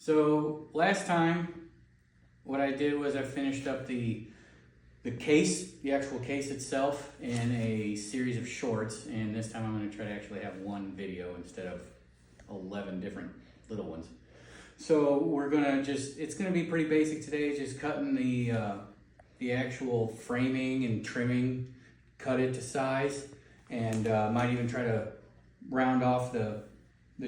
So last time, what I did was I finished up the case, the actual case itself, in a series of shorts, and this time I'm going to try to actually have one video instead of 11 different little ones. So we're gonna it's gonna be pretty basic today, just cutting the actual framing and trimming, cut it to size, and might even try to round off the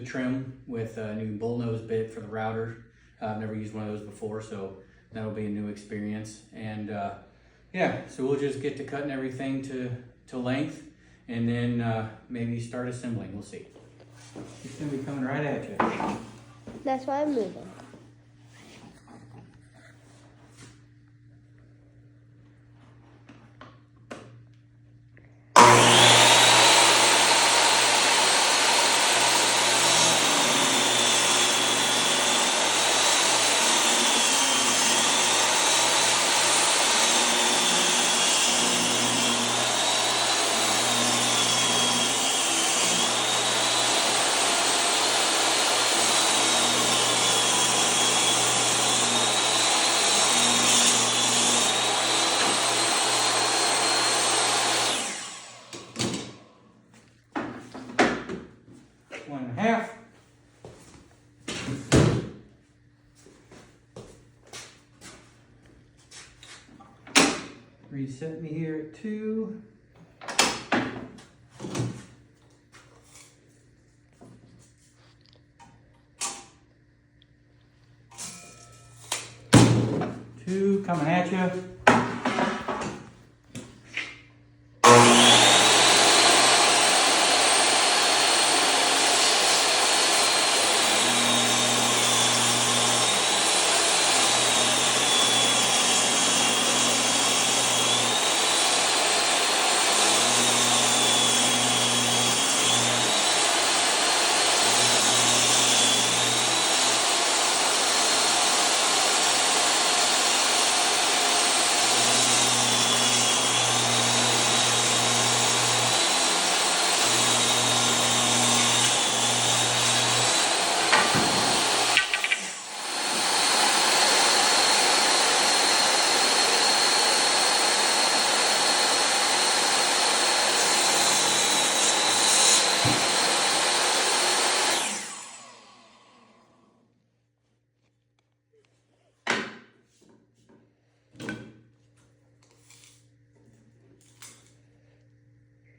trim with a new bullnose bit for the router. I've never used one of those before, so that'll be a new experience. And yeah, so we'll just get to cutting everything to length, and then maybe start assembling. We'll see. It's gonna be coming right at you. That's why I'm moving. One and a half. Reset me here at 2. Two coming at you.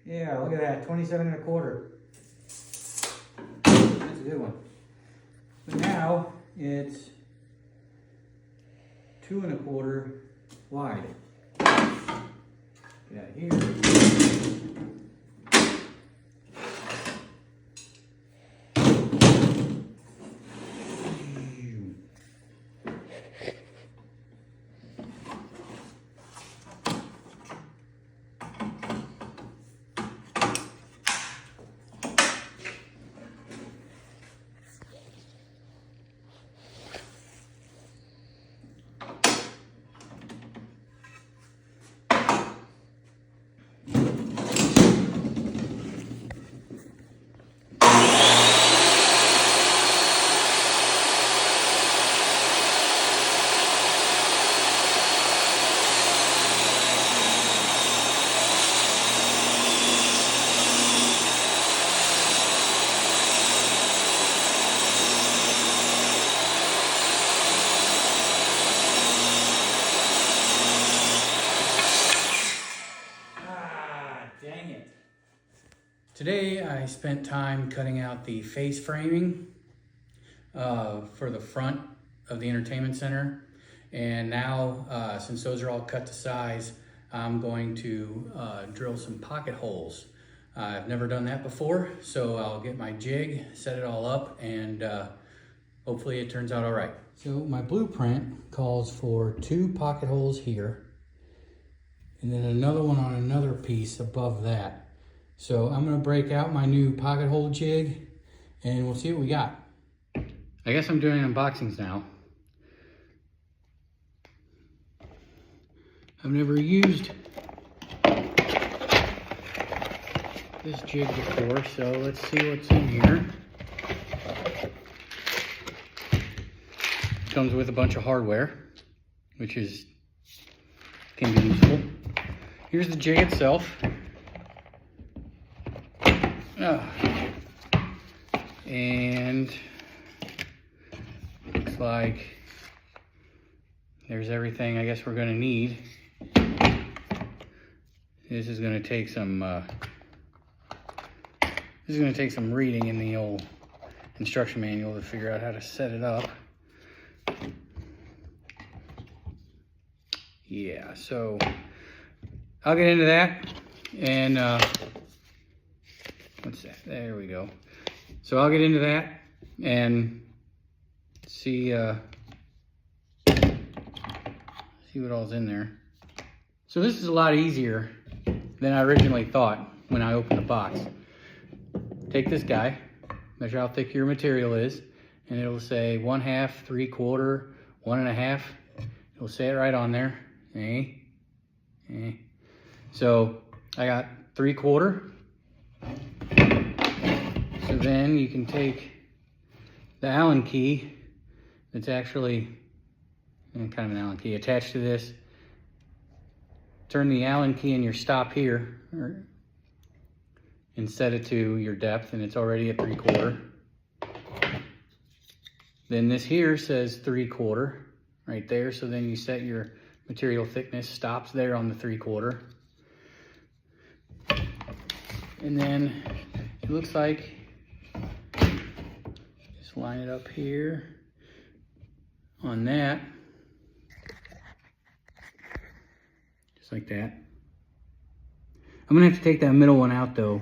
Yeah, look at that, 27 1/4. That's a good one. But now it's 2 1/4 wide. Get out of here. Dang it. Today I spent time cutting out the face framing for the front of the entertainment center. And now, since those are all cut to size, I'm going to drill some pocket holes. I've never done that before, so I'll get my jig, set it all up, and hopefully it turns out all right. So my blueprint calls for 2 pocket holes here, and then another one on another piece above that. So I'm gonna break out my new pocket hole jig and we'll see what we got. I guess I'm doing unboxings now. I've never used this jig before, so let's see what's in here. comes with a bunch of hardware, which can be useful. Here's the jig itself. And looks like there's everything I guess we're gonna need. This is gonna take some reading in the old instruction manual to figure out how to set it up. Yeah, so I'll get into that, and what's that? There we go. So I'll get into that and see what all's in there. So this is a lot easier than I originally thought when I opened the box. Take this guy, measure how thick your material is, and it'll say 1/2, 3/4, 1.5. It'll say it right on there. So I got 3/4. So then you can take the Allen key that's actually kind of an Allen key attached to this. Turn the Allen key in your stop here and set it to your depth, and it's already at 3/4. Then this here says 3/4 right there. So then you set your material thickness, stops there on the 3/4. And then it looks like, just line it up here on that. Just like that. I'm gonna have to take that middle one out though.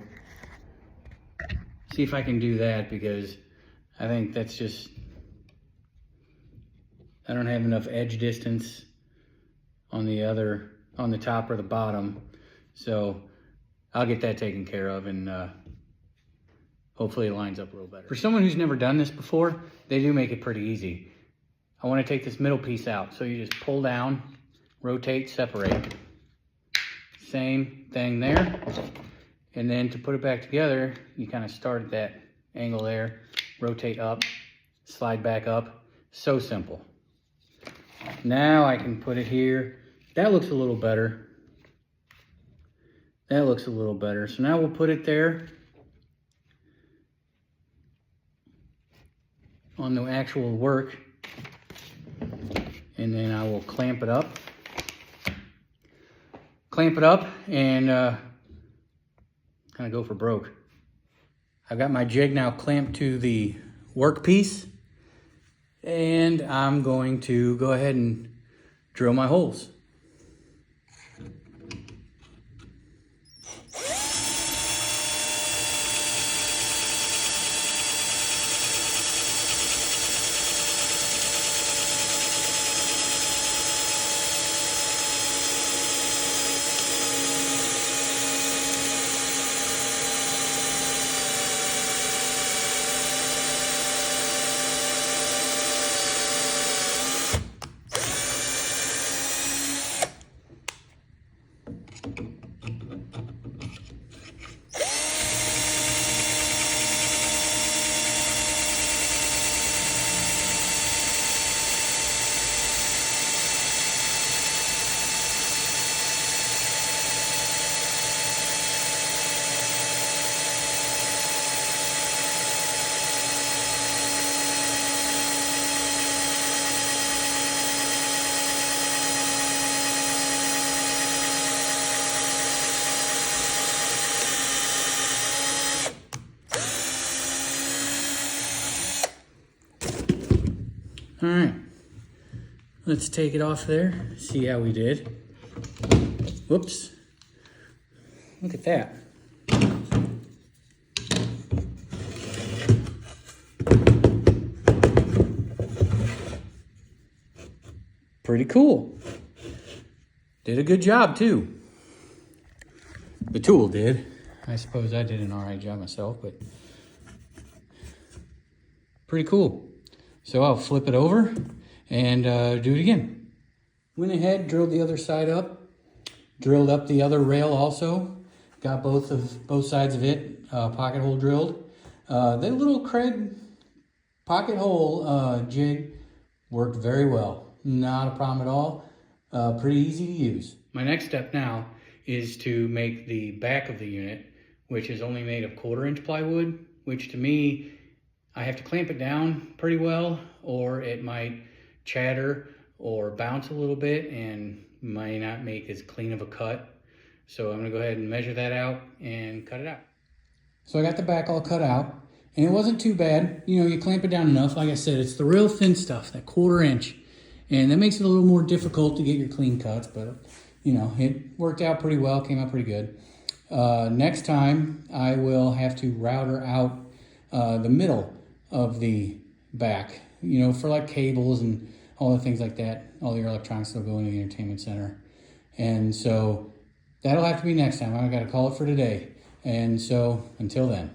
See if I can do that, because I think that's just, I don't have enough edge distance on the top or the bottom. So I'll get that taken care of, and hopefully it lines up a little better. For someone who's never done this before, they do make it pretty easy. I want to take this middle piece out. So you just pull down, rotate, separate. Same thing there. And then to put it back together, you kind of start at that angle there, rotate up, slide back up. So simple. Now I can put it here. That looks a little better. That looks a little better. So now we'll put it there on the actual work, and then I will clamp it up. Clamp it up and kind of go for broke. I've got my jig now clamped to the workpiece, and I'm going to go ahead and drill my holes. All right, let's take it off there, see how we did. Whoops, look at that. Pretty cool. Did a good job too. The tool did. I suppose I did an all right job myself, but pretty cool. So I'll flip it over and do it again. Went ahead, drilled the other side up, drilled up the other rail also. Got both sides of it pocket hole drilled. That little Kreg pocket hole jig Worked very well. Not a problem at all. Pretty easy to use. My next step now is to make the back of the unit, which is only made of 1/4-inch plywood, which to me, I have to clamp it down pretty well, or it might chatter or bounce a little bit and might not make as clean of a cut. So I'm gonna go ahead and measure that out and cut it out. So I got the back all cut out, and it wasn't too bad. You know, you clamp it down enough. Like I said, it's the real thin stuff, that 1/4-inch. And that makes it a little more difficult to get your clean cuts, but you know, it worked out pretty well, came out pretty good. Next time, I will have to router out the middle of the back, you know, for like cables and all the things like that. All your electronics will go into the entertainment center. And so that'll have to be next time. I got to call it for today. And so until then.